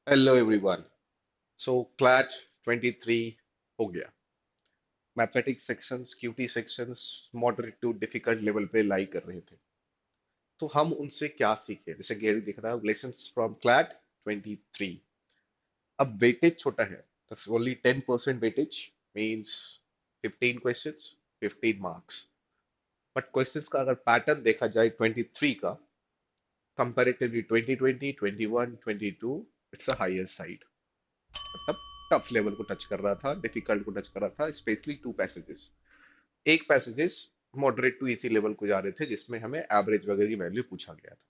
Hello everyone. सो CLAT 23 हो गया। Mathematics sections, QT sections moderate to difficult level पे lie कर रहे थे। तो हम उनसे क्या सीखे? जैसे गेरी दिख रहा है, लेसन्स फ्रॉम क्लैट 23। अब वेटेज छोटा है, तो only 10% weightage means 15 questions, 15 marks. But questions का अगर पैटर्न देखा जाए 23 का comparatively 2020, 21, 22, it's a higher side. मतलब टफ लेवल को टच कर रहा था, डिफिकल्ट को टच कर रहा था, स्पेशली टू पैसेजेस। एक passages moderate to easy level को जा रहे थे, जिसमें हमें एवरेज वगैरह की वैल्यू पूछा गया था।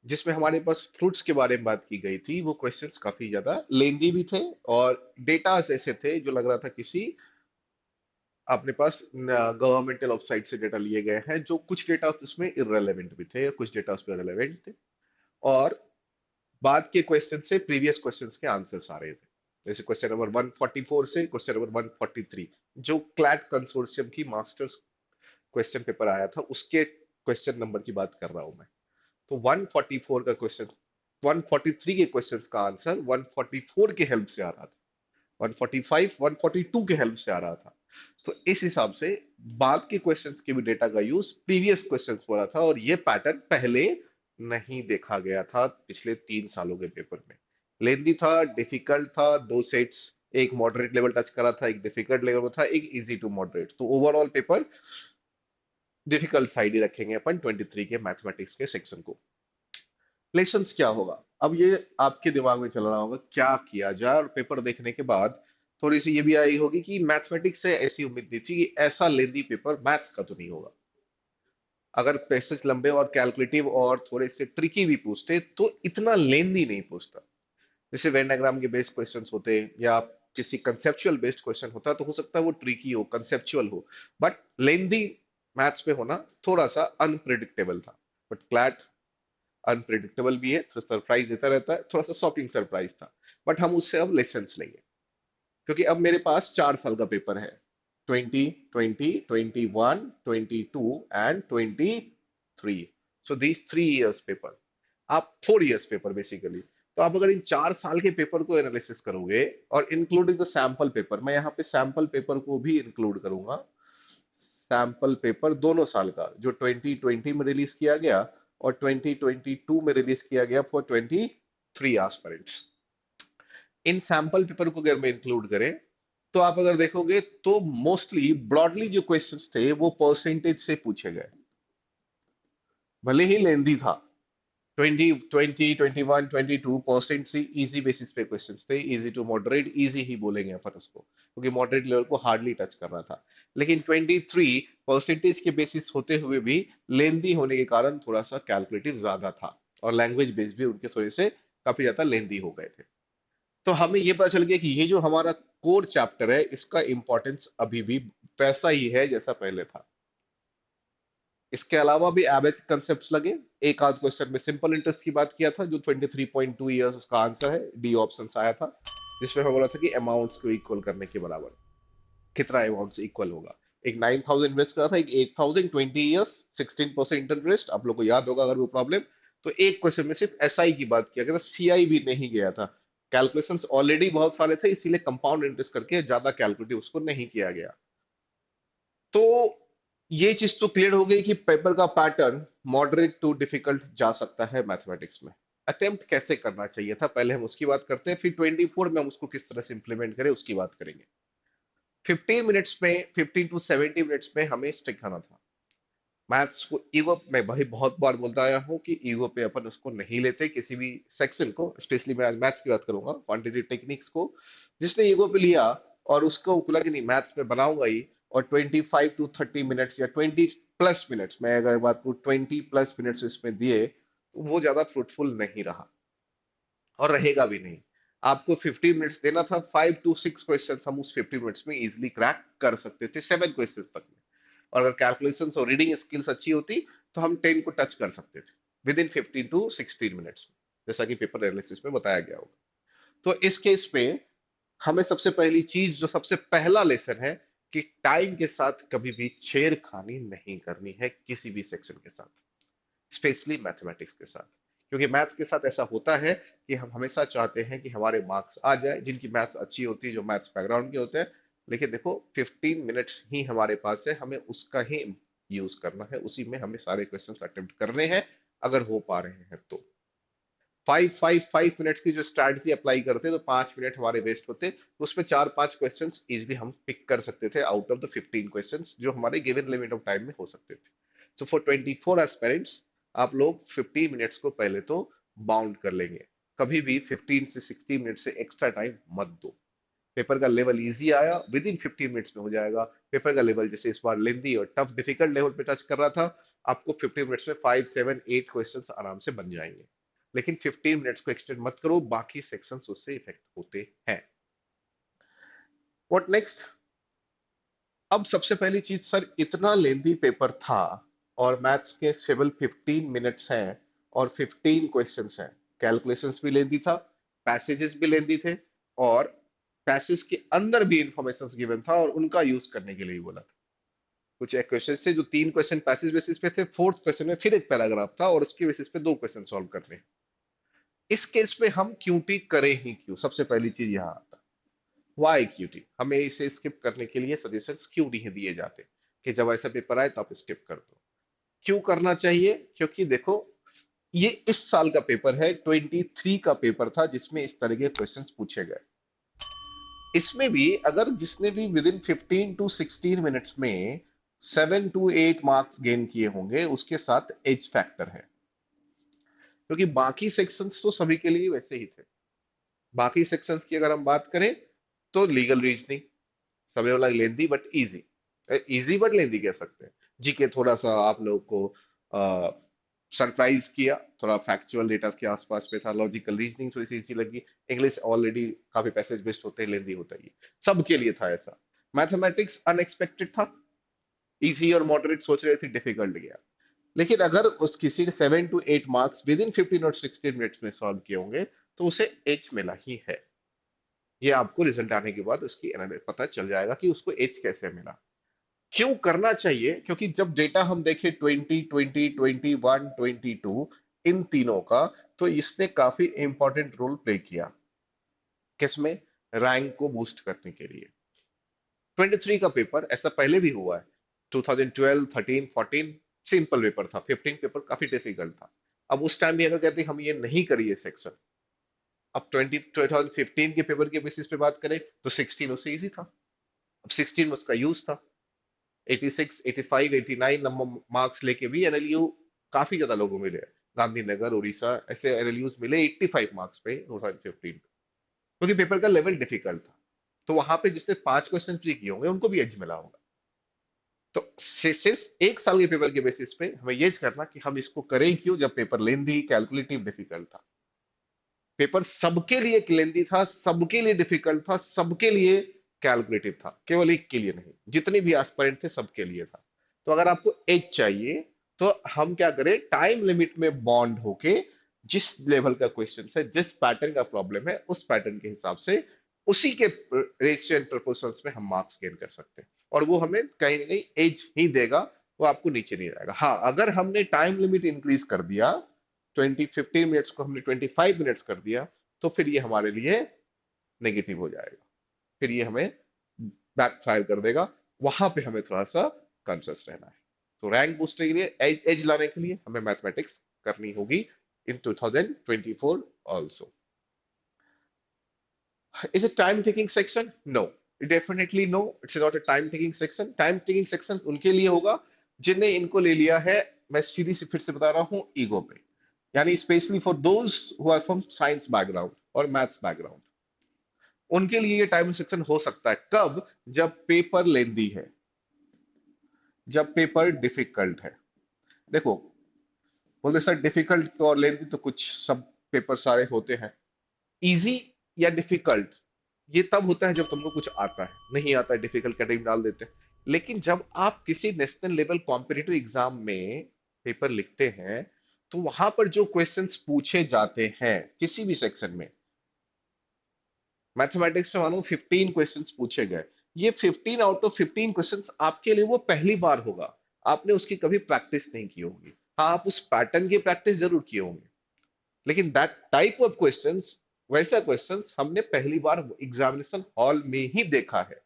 जिसमें हमारे पास फ्रूट्स के बारे में बात की गई थी, वो क्वेश्चंस काफी ज्यादा लेंदी भी थे और डेटा ऐसे थे जो लग रहा था किसी अपने पास गवर्नमेंटल वेबसाइट से डेटा लिए गए हैं, जो कुछ डेटा उसमें इररेलेवेंट भी थे, कुछ डेटा उसमें रेलेवेंट थे। और बाद के क्वेश्चन से प्रीवियस क्वेश्चंस के आंसर्स आ रहे थे। जैसे क्वेश्चन नंबर 144 से क्वेश्चन नंबर 143, जो क्लैट कंसोर्शियम की मास्टर्स क्वेश्चन पेपर आया था, उसके क्वेश्चन नंबर की बात कर रहा हूं मैं। तो 144 का क्वेश्चन, 143 के क्वेश्चंस का आंसर 144 के हेल्प से आ रहा था, 145 142 के हेल्प से आ रहा था। तो इस हिसाब से बाद के क्वेश्चंस के भी डेटा का यूज प्रीवियस क्वेश्चंस हो रहा था, और ये पैटर्न पहले नहीं देखा गया था पिछले 3 सालों के पेपर में। लेंदी था, डिफिकल्ट था, दो सेट्स, एक मॉडरेट लेवल टच करा था, एक डिफिकल्ट लेवल था, एक इजी टू मॉडरेट। तो ओवरऑल पेपर डिफिकल्ट साइड ही रखेंगे अपन 23 के मैथमेटिक्स के सेक्शन को। लेसन्स क्या होगा? अब ये आपके दिमाग में चल रहा होगा क्या किया जाए, और पेपर देखने के बाद थोड़ी सी ये भी आई होगी कि मैथमेटिक्स से ऐसी उम्मीद नहीं थी कि ऐसा लेंदी पेपर मैथ्स का तो नहीं होगा। अगर पैसेज लंबे और कैलकुलेटिव और थोड़े से ट्रिकी भी पूछते तो इतना लेंदी नहीं पूछता। जैसे वेन डायग्राम के बेस्ड क्वेश्चंस होते, या किसी कंसेप्चुअल बेस्ड क्वेश्चन होता, तो हो सकता है वो ट्रिकी हो, कंसेप्चुअल हो। बट लेंदी मैथ्स पे होना थोड़ा सा अनप्रिडिक्टेबल था। बट क्लैट अनप्रिडिक्टेबल भी है, थोड़ा सरप्राइज देता रहता है, थोड़ा सा शॉकिंग सरप्राइज था। बट हम उससे अब लेसन लेंगे, क्योंकि अब मेरे पास 4 साल का पेपर है, 2020, 21, 22 and 23। So these 3 years paper, आप 4 इयर्स पेपर बेसिकली। तो आप अगर इन 4 साल के पेपर को एनालिसिस करोगे, और इंक्लूडिंग द सैंपल पेपर, मैं यहाँ पे सैंपल पेपर को भी इंक्लूड करूंगा। सैंपल पेपर दोनों साल का, जो 2020 में रिलीज किया गया और 2022 में रिलीज किया गया for 23 aspirants. In sample paper को अगर मैं इंक्लूड करें, तो आप अगर देखोगे तो मोस्टली ब्रॉडली जो क्वेश्चंस थे वो परसेंटेज से पूछे गए। भले ही लेंदी था, 20 20 21 22 से इजी बेसिस पे क्वेश्चंस थे, इजी टू मॉडरेट, इजी ही बोलेंगे अपन उसको, क्योंकि मॉडरेट लेवल को हार्डली टच कर रहा था। लेकिन 23 परसेंटेज के बेसिस होते हुए भी लेंदी होने के कारण थोड़ा सा कैलकुलेटिव ज्यादा था, और लैंग्वेज बेस भी उनके थोड़े से काफी ज्यादा लेंदी हो गए थे। तो हमें ये पता चल गया कि ये जो हमारा कोर चैप्टर है, इसका इंपॉर्टेंस अभी भी वैसा ही है जैसा पहले था। इसके अलावा भी एवरेज कंसेप्ट लगे। एक आध क्वेश्चन में सिंपल इंटरेस्ट की बात किया था, जो 23.2 ईयर्स उसका आंसर है, डी ऑप्शन आया था, जिसमें मैं बोला था कि अमाउंट्स को इक्वल करने के बराबर कितना अमाउंट इक्वल होगा। एक 9,000 इन्वेस्ट करा था, एक 8,000, 20 ईयर्स, 16% इंटरेस्ट। आप लोग को याद होगा अगर वो प्रॉब्लम। तो एक क्वेश्चन में सिर्फ एसआई की बात किया गया था, सीआई भी नहीं गया था। कैलकुलेशंस ऑलरेडी बहुत सारे थे, इसीलिए कंपाउंड इंटरेस्ट करके ज्यादा कैलकुलेटिव उसको नहीं किया गया। तो ये चीज तो क्लियर हो गई कि पेपर का पैटर्न मॉडरेट टू डिफिकल्ट जा सकता है मैथमेटिक्स में। अटेम्प्ट कैसे करना चाहिए था, पहले हम उसकी बात करते हैं, फिर 24 में हम उसको किस तरह से इंप्लीमेंट करें उसकी बात करेंगे। 15 मिनट्स में, 15 to 70 मिनट्स में हमें स्टिक करना था। मैथ्स को ईगो, मैं भाई बहुत बार बोलता आया हूँ कि ईगो पे अपन उसको नहीं लेते किसी भी सेक्शन को, स्पेशली मैं आज मैथ्स की बात करूंगा, क्वांटिटेटिव टेक्निक्स को। जिसने ईगो पे लिया और उसको बोला कि नहीं मैथ्स में बनाऊंगा ही, और 25 to 30 मिनट्स या 20 प्लस मिनट्स, मैं अगर बात करूँ 20 प्लस मिनट्स इसमें दिए, तो वो ज्यादा फ्रूटफुल नहीं रहा, और रहेगा भी नहीं। आपको 15 मिनट्स देना था, 5 to 6 क्वेश्चन हम उस 15 मिनट्स में इजिली क्रैक कर सकते थे, 7 क्वेश्चन तक में। और अगर कैलकुलेशंस और रीडिंग स्किल्स अच्छी होती, तो हम 10 को टच कर सकते थे विद इन 15 to 16 मिनट्स, जैसा कि पेपर एनालिसिस में बताया गया होगा। तो इस केस में हमें सबसे पहली चीज, जो सबसे पहला लेसन है, कि टाइम के साथ कभी भी छेड़खानी नहीं करनी है किसी भी सेक्शन के साथ, स्पेशली मैथमेटिक्स के साथ। क्योंकि मैथ्स के साथ ऐसा होता है कि हम हमेशा चाहते हैं कि हमारे मार्क्स आ जाए, जिनकी मैथ्स अच्छी होती है, जो मैथ्स बैकग्राउंड के होते हैं। लेकिन देखो 15 मिनट्स ही हमारे पास है, हमें उसका ही यूज करना है, उसी में हमें सारे क्वेश्चंस अटेम्प्ट करने हैं, अगर हो पा रहे हैं तो। 5 5 5 मिनट्स की जो स्ट्रैटेजी अप्लाई करते तो 5 मिनट हमारे वेस्ट होते, तो उसमें 4 5 क्वेश्चंस इजिली हम पिक कर सकते थे आउट ऑफ द 15 क्वेश्चंस जो हमारे गिवन लिमिट ऑफ टाइम में हो सकते थे। सो फॉर 24 एस्पिरेंट्स आप लोग 15 मिनट्स को पहले तो बाउंड कर लेंगे। कभी भी 15 से 16 मिनट से एक्स्ट्रा टाइम मत दो। पेपर का लेवल इजी आया विद इन 15 मिनट्स में हो जाएगा। पेपर का लेवल जैसे इस बार लेंदी और टफ डिफिकल्ट लेवल पे टच कर रहा था, आपको 15 मिनट्स में 5 7 8 क्वेश्चंस आराम से बन जाएंगे। लेकिन 15 मिनट्स को एक्सटेंड मत करो, बाकी सेक्शंस उससे इफेक्ट होते हैं। What next? अब सबसे पहली चीज सर, इतना लेंदी पेपर था और मैथ्स के केवल 15 मिनट्स हैं और 15 क्वेश्चंस हैं। कैलकुलेशंस भी लेंदी था, पैसेजेस भी लेंदी थे, और पैसेज के अंदर भी इंफॉर्मेशन गिवन था और उनका यूज करने के लिए भी बोला था। कुछ एक क्वेश्चन थे जो 3 क्वेश्चन पैसेज बेसिस पे थे, फोर्थ क्वेश्चन में फिर एक पैराग्राफ था और उसके बेसिस पे 2 क्वेश्चन सॉल्व करने हैं। इस केस में हम क्यूटी करें ही क्यों? सबसे पहली चीज यहाँ आता है, वाई क्यूटी? हमें इसे स्किप करने के लिए सजेशंस क्यों नहीं दिए जाते कि जब ऐसा पेपर आए तो आप स्किप कर दो? क्यों करना चाहिए? क्योंकि देखो, ये इस साल का पेपर है, 23 का पेपर था जिसमें इस तरह के क्वेश्चंस पूछे गए। इसमें भी अगर जिसने भी विद इन 15 to 16 मिनट्स में 7 to 8 मार्क्स गेन किए होंगे, उसके साथ एज फैक्टर है। क्योंकि बाकी सेक्शंस तो सभी के लिए वैसे ही थे। बाकी सेक्शंस की अगर हम बात करें तो लीगल रीजनिंग, सबने बोला lengthy but easy, easy but lengthy कह सकते हैं। जीके थोड़ा सा आप लोगों को सरप्राइज किया, थोड़ा फैक्चुअल डेटा के आसपास पे था। लॉजिकल रीजनिंग थोड़ी सी इजी लगी। इंग्लिश ऑलरेडी काफी पैसेज बेस्ड होते हैं, लेंदी होता ही है। सबके लिए था ऐसा। मैथमेटिक्स अनएक्सपेक्टेड था, इजी और मॉडरेट सोच रहे थे, डिफिकल्ट गया। लेकिन अगर उस किसी ने 7 to 8 मार्क्स विद इन 15 और 16 मिनट्स में सॉल्व किए होंगे तो उसे एच मिला ही है। ये आपको रिजल्ट आने के बाद उसकी एनालिसिस पता चल जाएगा कि उसको एच कैसे मिला। क्यों करना चाहिए? क्योंकि जब डेटा हम देखें 20 20 21 22 इन तीनों का, तो इसने काफी इंपॉर्टेंट रोल प्ले किया। किसमें? रैंक को बूस्ट करने के लिए। 23 का पेपर ऐसा पहले भी हुआ है, 2012 13 14 सिंपल पेपर था, 15 पेपर काफी डिफिकल्ट था। अब उस टाइम भी अगर कहते हम ये नहीं करिए सेक्शन, अब 2015 के पेपर के बेसिस पे बात करें तो 16 उससे इजी था। अब 16 में उसका यूज था। 86 85 89 नंबर मार्क्स लेके भी एनएलयू काफी ज्यादा लोगों को मिले। गांधीनगर उड़ीसा ऐसे एनएलयूज मिले 85 मार्क्स पे 2015, क्योंकि पेपर का लेवल डिफिकल्ट था। तो वहां पे जिसने 5 क्वेश्चन भी किए होंगे उनको भी एज मिला होगा। तो सिर्फ एक साल के पेपर के बेसिस पे हमें ये करना कि हम इसको करें क्यों, जब पेपर लेंदी कैलकुलेटिव डिफिकल्ट था। पेपर सबके लिए लेंदी था, सबके लिए डिफिकल्ट था, सबके लिए कैलकुलेटिव था, केवल एक के लिए नहीं। जितने भी एस्पिरेंट थे सबके लिए था। तो अगर आपको एज चाहिए तो हम क्या करें, टाइम लिमिट में बॉन्ड होके जिस लेवल का क्वेश्चन है, जिस पैटर्न का प्रॉब्लम है, उस पैटर्न के हिसाब से उसी के रेशियो एंड प्रोपोर्शंस में हम मार्क्स गेन कर सकते हैं। और वो हमें कहीं ना कहीं एज ही देगा, वो आपको नीचे नहीं जाएगा। हाँ, अगर हमने टाइम लिमिट इंक्रीज कर दिया, 15 मिनट्स को हमने 25 मिनट्स कर दिया, तो फिर ये हमारे लिए नेगेटिव हो जाएगा, फिर ये हमें बैकफायर कर देगा। वहां पे हमें थोड़ा सा कॉन्शियस रहना है। तो रैंक बूस्ट के लिए, एज लाने के लिए हमें मैथमेटिक्स करनी होगी इन 2024 also. Is it time taking section? No. Definitely no. It's not a time taking section. Time taking section उनके लिए होगा जिनने इनको ले लिया है, मैं सीधी से फिर से बता रहा हूँ, ईगो पे। यानी specially for those who are from science background और मैथ्स बैकग्राउंड, उनके लिए ये टाइम सेक्शन हो सकता है। कब? जब पेपर लेंदी है, जब पेपर डिफिकल्ट है। देखो, बोलते सर डिफिकल्ट और लेंदी तो कुछ सब पेपर सारे होते हैं। इजी या डिफिकल्ट ये तब होता है जब तुमको कुछ आता है, नहीं आता है डिफिकल्ट कैटेगरी में डाल देते हैं। लेकिन जब आप किसी नेशनल लेवल कॉम्पिटिटिव एग्जाम में पेपर लिखते हैं, तो वहां पर जो क्वेश्चंस पूछे जाते हैं किसी भी सेक्शन में, मैथमेटिक्स में मानो 15 क्वेश्चंस पूछे गए, ये 15 आउट ऑफ 15 क्वेश्चंस आपके लिए वो पहली बार होगा। आपने उसकी कभी प्रैक्टिस नहीं की होगी। हाँ, आप उस पैटर्न की प्रैक्टिस जरूर किए होंगे, लेकिन दैट टाइप ऑफ क्वेश्चंस, वैसा क्वेश्चंस हमने पहली बार एग्जामिनेशन हॉल में ही देखा है।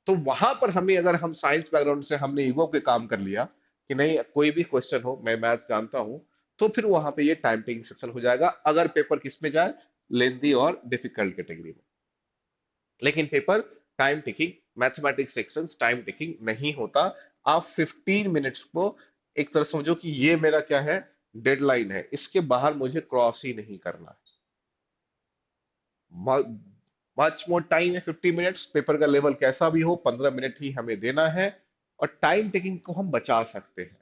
तो वहां पर हमें, अगर हम साइंस बैकग्राउंड से हमने ईगो पे काम कर लिया कि नहीं कोई भी क्वेश्चन हो मैं मैथ्स जानता हूं, तो फिर वहां पे ये टाइम टेकिंग सेक्शन हो जाएगा, अगर पेपर किस में जाए, लेंदी और डिफिकल्ट कैटेगरी में। लेकिन paper time taking, mathematics section time taking नहीं होता। आप 15 मिनट्स को एक तरह समझो कि ये मेरा क्या है, डेडलाइन है, इसके बाहर मुझे क्रॉस ही नहीं करना है। मच मोर टाइम है 50 मिनट्स, पेपर का लेवल कैसा भी हो 15 मिनट ही हमें देना है। और टाइम टेकिंग को हम बचा सकते हैं,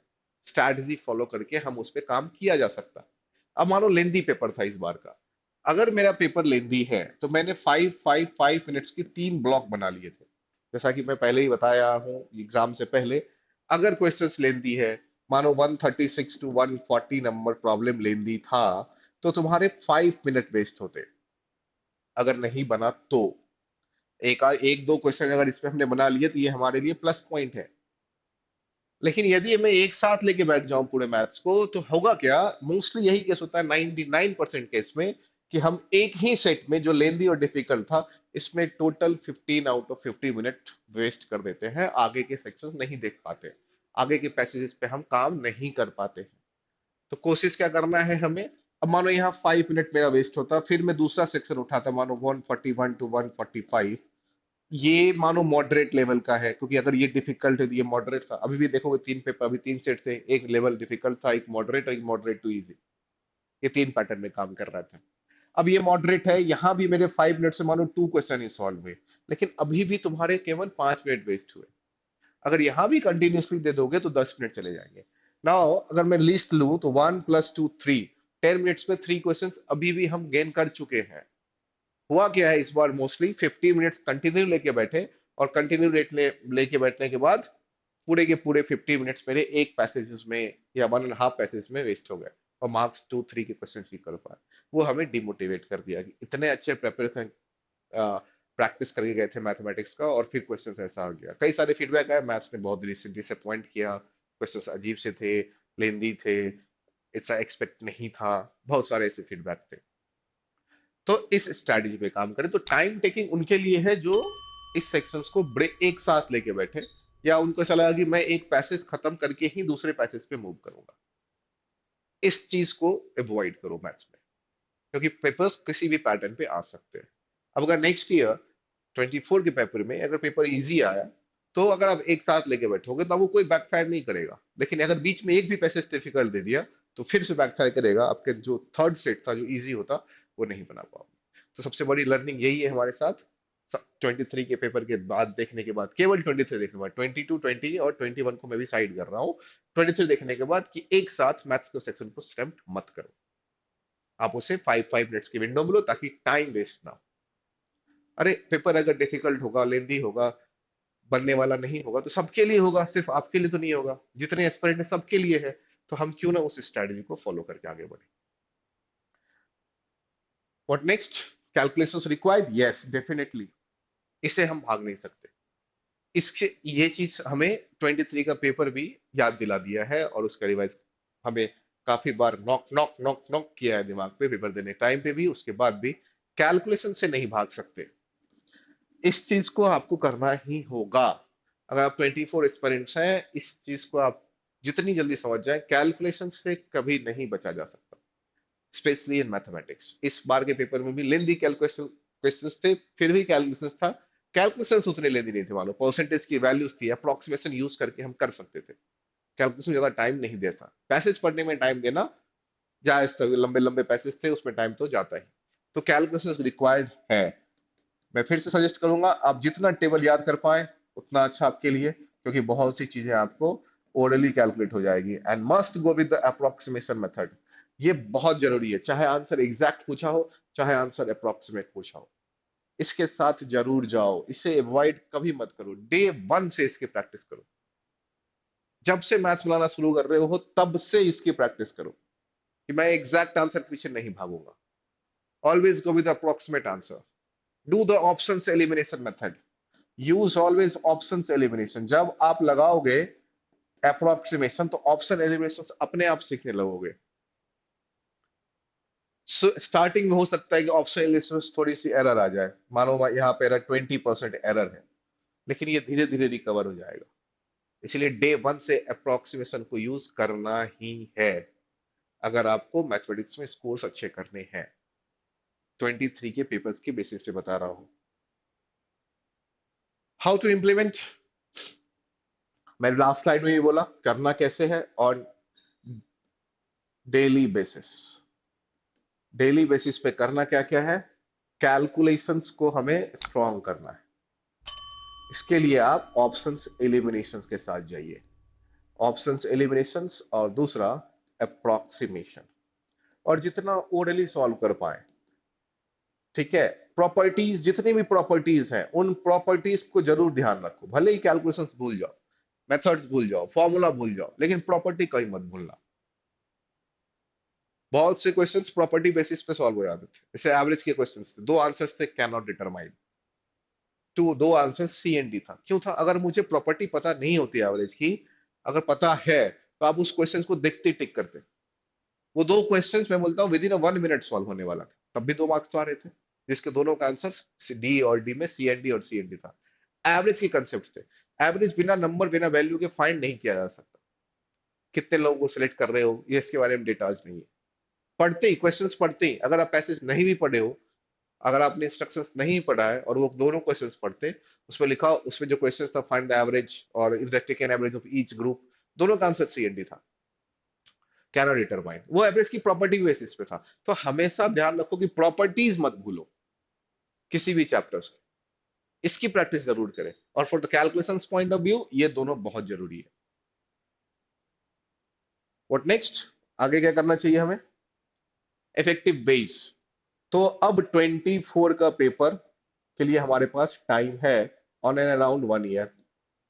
स्ट्रैटेजी फॉलो करके हम उस पर काम किया जा सकता है। अब मानो लेंदी पेपर था इस बार का, अगर मेरा पेपर लेंदी है तो मैंने 5 5 5 मिनट्स की 3 ब्लॉक बना लिए थे। जैसा कि मैं पहले ही बताया हूं एग्जाम से पहले, अगर क्वेश्चंस लेंदी है, मानो 136 to 140 नंबर प्रॉब्लम लेंदी था, तो तुम्हारे 5 मिनट वेस्ट होते अगर नहीं बना तो। एक दो क्वेश्चन अगर इसमें हमने बना लिए तो ये हमारे लिए प्लस पॉइंट है। लेकिन यदि मैं एक साथ लेके बैठ जाऊं पूरे मैथ्स को, तो होगा क्या, मोस्टली यही केस होता है 99% केस में, कि हम एक ही सेट में जो लेंदी और डिफिकल्ट था, इसमें total 15 out of 50 minute waste कर देते हैं, आगे के सेक्शंस नहीं देख पाते, आगे के पैसेजेस पे हम काम नहीं कर पाते हैं। तो कोशिश क्या करना है हमें। अब मानो यहाँ 5 मिनट मेरा वेस्ट होता, फिर मैं दूसरा सेक्शन उठाता, मानो 141 to 145, ये मानो मॉडरेट लेवल का है, क्योंकि अगर ये डिफिकल्ट है तो ये मॉडरेट था। अभी भी देखोगे 3 पेपर, अभी 3 सेट थे, एक लेवल डिफिकल्ट था, एक मॉडरेट और एक मॉडरेट टू इजी, ये 3 पैटर्न में काम कर रहा था। अब ये मॉडरेट है, यहाँ भी मेरे 5 मिनट से मानो 2 क्वेश्चन ही सॉल्व हुए, लेकिन अभी भी तुम्हारे केवल 5 मिनट वेस्ट हुए। अगर यहाँ भी कंटिन्यूसली दे दोगे तो 10 मिनट चले जाएंगे। नाउ अगर मैं लिस्ट लूं तो 1 + 2 3, 10 मिनट्स में 3 क्वेश्चन अभी भी हम गेन कर चुके हैं। हुआ क्या है इस बार, मोस्टली 50 मिनट्स कंटिन्यू लेके बैठे, और कंटिन्यू लेके बैठने के बाद पूरे के पूरे 50 मिनट्स मेरे एक पैसेज में या 1.5 पैसेज में वेस्ट हो गए, और मार्क्स 2 3 के क्वेश्चन ही कर पाए। वो हमें डिमोटिवेट कर दिया कि इतने अच्छे प्रेपरेशन प्रैक्टिस करके गए थे मैथमेटिक्स का, और फिर क्वेश्चन ऐसा आ गया। कई सारे फीडबैक आए, मैथ्स ने बहुत डिसअपॉइंट किया, क्वेश्चन अजीब से थे, लेंदी थे, ऐसा एक्सपेक्ट नहीं था, बहुत सारे ऐसे फीडबैक थे। तो इस स्ट्रैटेजी पे काम करें। तो टाइम टेकिंग उनके लिए है जो इस सेक्शंस को बड़े एक साथ लेके बैठे, या उनको ऐसा लगा कि मैं एक पैसेज खत्म करके ही दूसरे पैसेज पे मूव करूंगा। इस चीज को अवॉइड करो मैथ्स में, क्योंकि पेपर्स किसी भी पैटर्न पे आ सकते हैं। अब अगर नेक्स्ट ईयर 24 के पेपर में अगर पेपर इजी आया, तो अगर आप एक साथ लेके बैठोगे तो वो कोई बैकफायर नहीं करेगा। लेकिन अगर बीच में एक भी पैसेज डिफिकल्ट दे दिया, तो फिर से बैकफायर करेगा, आपके जो थर्ड सेट था जो इजी होता वो नहीं बना पाओगे। तो सबसे बड़ी लर्निंग यही है हमारे साथ, 23 के पेपर के बाद देखने के बाद, केवल 23 देखने के बाद, 22 20 और 21 को मैं भी साइड कर रहा हूँ, 23 देखने के बाद, कि एक साथ मैथ्स के सेक्शन को स्टेम्प मत करो। आप उसे 5 5 मिनट्स की विंडो में लो, ताकि टाइम वेस्ट ना हो। अरे पेपर अगर डिफिकल्ट होगा, लेंदी होगा, बनने वाला नहीं होगा, तो सबके लिए होगा, सिर्फ आपके लिए तो नहीं होगा। जितने एस्पिरेंट है सबके लिए है। तो हम क्यों ना उस स्ट्रेटजी को फॉलो करके आगे बढ़े। What next, calculations required, yes definitely, इसे हम भाग नहीं सकते। इसके ये चीज हमें 23 का पेपर भी याद दिला दिया है, और उसका रिवाइज हमें काफी बार नॉक नॉक नॉक नॉक किया है दिमाग पे, पेपर देने टाइम पे भी, उसके बाद भी। कैलकुलेशन से नहीं भाग सकते, इस चीज को आपको करना ही होगा। अगर आप 24 एस्पिरेंट्स हैं, इस चीज को आप जितनी जल्दी समझ जाए, कैलकुलेशन से कभी नहीं बचा जा सकता, स्पेशली इन मैथमेटिक्स। इस बार के पेपर में भी लेंदी कैलकुलेशन क्वेश्चंस थे, फिर भी कैलकुलेशन था। कैलकुलेशन उतने लेंदी नहीं थे, मानो परसेंटेज की वैल्यूज थी, अप्रोक्सीमेशन यूज करके हम कर सकते थे। कैलकुलेशन ज्यादा टाइम नहीं देता, पैसेज पढ़ने में टाइम देना जायज था, लंबे लंबे पैसेज थे उसमें टाइम तो जाता ही। तो कैलकुलेशन रिक्वायर्ड है। मैं फिर से सजेस्ट करूंगा, आप जितना टेबल याद कर पाए उतना अच्छा आपके लिए, क्योंकि बहुत सी चीजें आपको ओरली कैलकुलेट हो जाएगी। And must go with the approximation method, ये बहुत जरूरी है, चाहे आंसर एग्जैक्ट पूछा हो, चाहे आंसर अप्रोक्सीमेट पूछा हो, इसके साथ जरूर जाओ, इसे अवॉइड कभी मत करो, डे वन से इसकी प्रैक्टिस करो। जब से मैथ्स बनाना शुरू कर रहे हो तब से इसकी प्रैक्टिस करो, कि मैं एग्जैक्ट आंसर के पीछे नहीं भागूंगा, always go with approximate answer. Do the options elimination method, use always options elimination. जब आप लगाओगे अप्रोक्सीमेशन, तो ऑप्शन एलिमिनेशन अपने आप सीखने लगोगे। स्टार्टिंग में हो सकता है कि ऑप्शन लिस्ट में थोड़ी सी एरर आ जाए, मानो यहाँ पे एरर 20% एरर है, लेकिन ये धीरे धीरे रिकवर हो जाएगा। इसलिए डे वन से अप्रोक्सीमेशन को यूज करना ही है अगर आपको मैथमेटिक्स में स्कोर्स अच्छे करने हैं। 23 के पेपर्स के बेसिस पे बता रहा हूं। हाउ टू इम्प्लीमेंट, मैंने लास्ट स्लाइड में भी बोला करना कैसे है, और डेली बेसिस, डेली बेसिस पे करना क्या क्या है। कैलकुलेशंस को हमें स्ट्रॉन्ग करना है। इसके लिए आप ऑप्शंस एलिमिनेशंस के साथ जाइए। ऑप्शंस एलिमिनेशंस और दूसरा अप्रोक्सीमेशन, और जितना ओरली सॉल्व कर पाए। ठीक है। प्रॉपर्टीज, जितनी भी प्रॉपर्टीज हैं उन प्रॉपर्टीज को जरूर ध्यान रखो, भले ही कैलकुलेशंस भूल जाओ, मेथड्स भूल जाओ, फॉर्मूला भूल जाओ, लेकिन प्रॉपर्टी कहीं मत भूलना। बहुत से क्वेश्चंस प्रॉपर्टी बेसिस पे सॉल्व हो जाते थे। जैसे एवरेज के क्वेश्चंस थे, दो आंसर्स थे, कैन नॉट डिटरमाइन। टू, दो आंसर सी एंड डी था। क्यों था? अगर मुझे प्रॉपर्टी पता नहीं होती एवरेज की, अगर पता है तो आप उस क्वेश्चन को देखते ही टिक करते। वो दो क्वेश्चंस मैं बोलता हूँ विद इन 1 मिनट सॉल्व होने वाला था, तब भी 2 मार्क्स तो आ रहे थे, जिसके दोनों का आंसर डी और डी में सी एंड डी और सी एंड डी था। एवरेज के कंसेप्ट थे। एवरेज बिना नंबर बिना वैल्यू के फाइंड नहीं किया जा सकता। कितने लोगों को सिलेक्ट कर रहे हो, ये इसके बारे में डेटा आज नहीं है। पढ़ते ही, क्वेश्चंस पढ़ते ही, अगर आप पैसेज नहीं भी पढ़े हो, अगर आपने इंस्ट्रक्शंस नहीं पढ़ा है और वो दोनों क्वेश्चंस पढ़ते, उसमें लिखा, उसमें जो क्वेश्चन था फाइंड द एवरेज और if the taken average of each group, दोनों का आंसर सी एंड डी था। कैन डिटरमाइन, वो एवरेज की प्रॉपर्टी बेसिस पे था। तो हमेशा ध्यान रखो कि प्रॉपर्टीज मत भूलो किसी भी चैप्टर्स की, इसकी प्रैक्टिस जरूर करें। और for the calculations point of view ये दोनों बहुत जरूरी है। व्हाट नेक्स्ट, आगे क्या करना चाहिए हमें? Effective base. तो अब 24 का पेपर के लिए हमारे पास टाइम है ऑन एंड अराउंड 1 ईयर।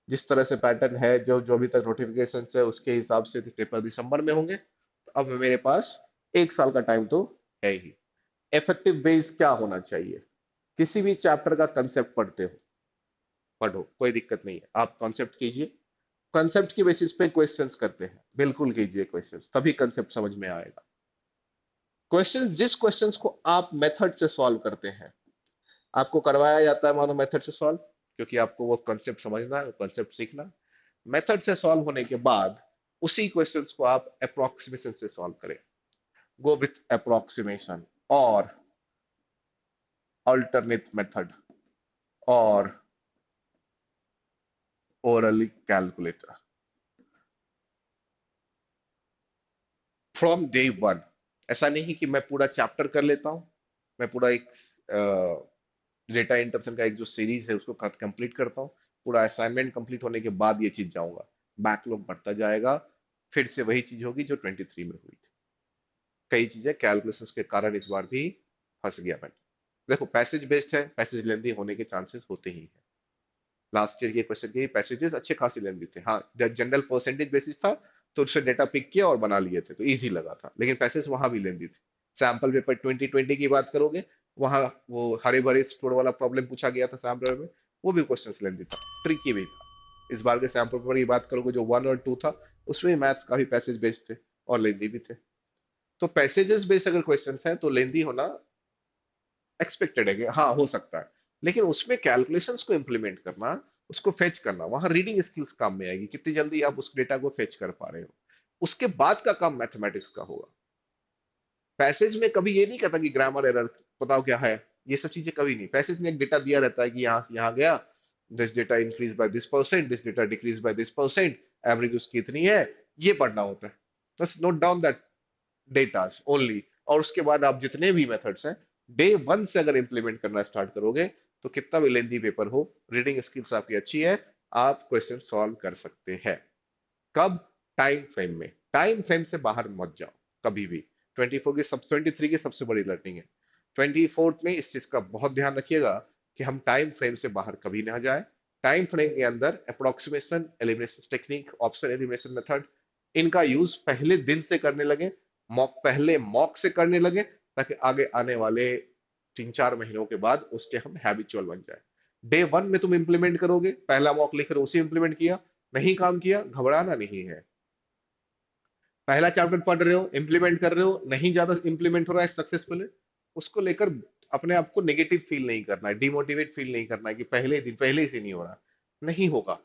जिस तरह से पैटर्न है, जो जो अभी तक नोटिफिकेशन है उसके हिसाब से पेपर दिसंबर में होंगे, तो अब मेरे पास 1 साल का टाइम तो है ही। इफेक्टिव बेस क्या होना चाहिए? किसी भी चैप्टर का कंसेप्ट पढ़ते हो, पढ़ो, कोई दिक्कत नहीं है, आप कॉन्सेप्ट कीजिए। कंसेप्ट की बेसिस पे क्वेश्चंस करते हैं, बिल्कुल कीजिए क्वेश्चंस, तभी कंसेप्ट समझ में आएगा। क्वेश्चंस, जिस क्वेश्चंस को आप मेथड से सॉल्व करते हैं, आपको करवाया जाता है मानो मेथड से सॉल्व, क्योंकि आपको वो कंसेप्ट समझना है, वो कंसेप्ट सीखना। मेथड से सॉल्व होने के बाद उसी क्वेश्चंस को आप अप्रोक्सीमेशन से सॉल्व करें। गो विथ अप्रोक्सीमेशन और अल्टरनेट मेथड और orally calculator from day one. ऐसा नहीं कि मैं पूरा चैप्टर कर लेता हूं, मैं पूरा एक डेटा इंटरप्शन का एक जो सीरीज है उसको कंप्लीट करता हूँ, पूरा असाइनमेंट कंप्लीट होने के बाद ये चीज जाऊंगा, बैकलॉग बढ़ता जाएगा, फिर से वही चीज होगी जो 23 में हुई थी। कई चीजें कैलकुलेशंस के कारण इस बार भी फंस गया मैं। देखो पैसेज बेस्ड है, पैसेज लेंदी होने के चांसेस होते ही हैं। लास्ट ईयर के क्वेश्चन के पैसेजेस अच्छे खासे लेंदी थे। हाँ, जब जनरल परसेंटेज बेसिस था तो उससे डेटा पिक किया और बना लिए थे, तो इजी लगा था, लेकिन पैसेज वहां भी लेंदी थी। सैंपल पेपर 2020 की बात करोगे, वहां वो हरे भरे स्टोर वाला प्रॉब्लम पूछा गया था सैंपल पेपर में, वो भी क्वेश्चन लेंदी था, ट्रिकी भी था। इस बार के सैंपल पेपर की बात करोगे जो 1 और 2 था, उसमें मैथ्स काफी पैसेज बेस्ड थे और लेंदी भी थे। तो पैसेजेस बेस्ड अगर क्वेश्चन है तो लेंदी होना एक्सपेक्टेड है कि हाँ हो सकता है, लेकिन उसमें कैलकुलेशंस को इंप्लीमेंट करना, उसको फेच करना, वहां रीडिंग स्किल्स काम में आएगी, कितनी जल्दी आप उस डेटा को फेच कर पा रहे हो। उसके बाद का काम मैथमेटिक्स का होगा। पैसेज में कभी ये नहीं कहता कि ग्रामर एरर बताओ क्या है, ये सब चीजें कभी नहीं। पैसेज में एक डेटा दिया रहता है कि यहाँ से यहाँ गया, this data increase by this percent, this data decrease by this percent, average उसकी इतनी है, ये पढ़ना होता है। बस note down that datas only. और उसके बाद आप जितने भी मेथड्स हैं, डे वन से अगर इंप्लीमेंट करना स्टार्ट करोगे, तो कितना भी लेंदी पेपर हो, रीडिंग स्किल्स आपकी अच्छी है, आप क्वेश्चन सॉल्व कर सकते हैं। कब? टाइम फ्रेम में। टाइम फ्रेम से बाहर मत जाओ कभी भी। 23 की सबसे बड़ी लर्निंग है। 24 में इस चीज का बहुत ध्यान रखिएगा कि हम टाइम फ्रेम से बाहर कभी ना जाए। टाइम फ्रेम के अंदर approximation, elimination technique, option elimination method, इनका यूज पहले दिन से करने लगे, मॉक पहले मॉक से करने लगे, ताकि आगे आने वाले 3-4 महीनों के बाद उसके हम हैबिचुअल बन जाए। डे वन में तुम इंप्लीमेंट करोगे, पहला मॉक लिख रहे हो उसे इंप्लीमेंट किया, नहीं काम किया, घबराना नहीं है। पहला चैप्टर पढ़ रहे हो, इम्प्लीमेंट कर रहे हो, नहीं ज्यादा इम्प्लीमेंट हो रहा है सक्सेसफुली, उसको लेकर अपने आप को नेगेटिव फील नहीं करना है, डिमोटिवेट फील नहीं करना है कि पहले दिन पहले ही से नहीं हो रहा। नहीं होगा,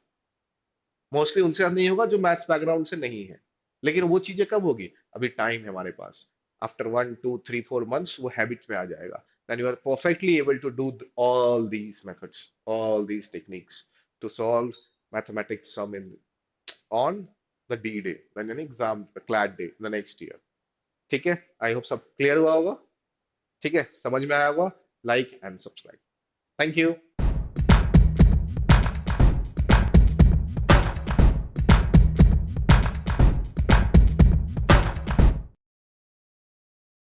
मोस्टली उनसे साथ नहीं होगा जो मैथ्स बैकग्राउंड से नहीं है। लेकिन वो चीजें कब होगी? अभी टाइम है हमारे पास। आफ्टर 1 2 3 4 मंथ्स वो हैबिट में आ जाएगा। Then you are perfectly able to do all these methods, all these techniques to solve mathematics sum in on the D day, then an exam, the CLAT day, the next year. ठीक है, I hope सब clear हुआ होगा। ठीक है, समझ में आया होगा। Like and subscribe. Thank you.